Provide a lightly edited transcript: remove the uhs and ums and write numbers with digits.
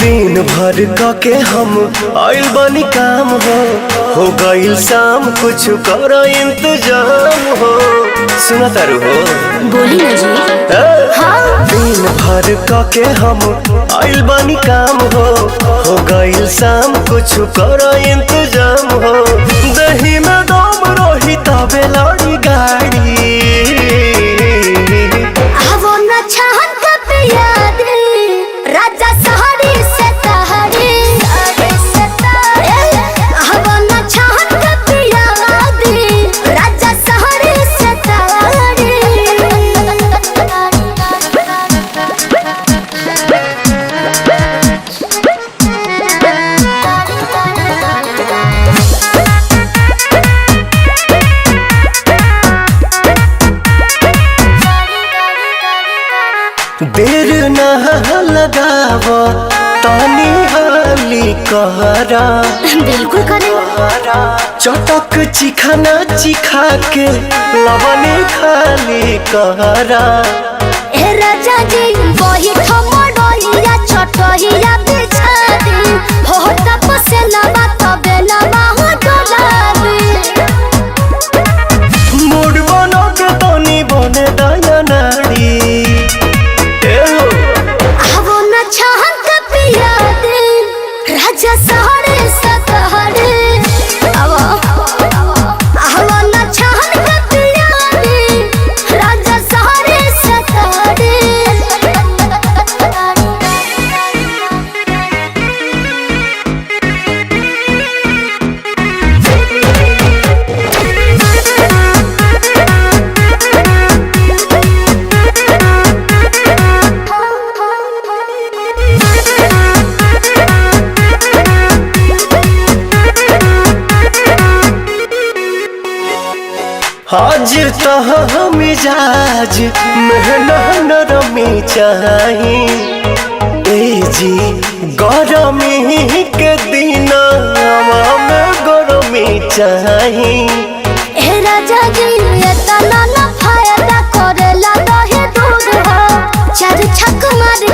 दिन भर के हम आइल बनी काम हो गईल शाम कुछ कर इंतजाम हो। सुना तारू हो बोली ना जी। हाँ। दिन भर के हम आइल बनी काम हो गईल शाम कुछ कर इंतजाम हो। दही में दम रही तबे लड़ी गाड़ी राजा सहरी से तहरी छहन के पिया दी राजा सहरी से तहरी। देर न लगाव तानी हाली कहरा बिल्कुल करे चटक चिखाना चिखा के लवने खाली कहरा। ए राजा जी वही ठमडोइया छोटहिया बिछा दी हो तपसे लबा तबे लबा हो डोला दी। मूड बनो के तनी बने दया नाड़ी छहन के पिया दे राजा सहरे सतहरे छहन के पिया दे राजा सहरे सतहरे। हाजिर तह मिजाज नरमी चाही ए जी गरमी के दिन में गरमी चाही। ए राजा जी इतना ना फायदा करेला दहे दूध हो चार छक मार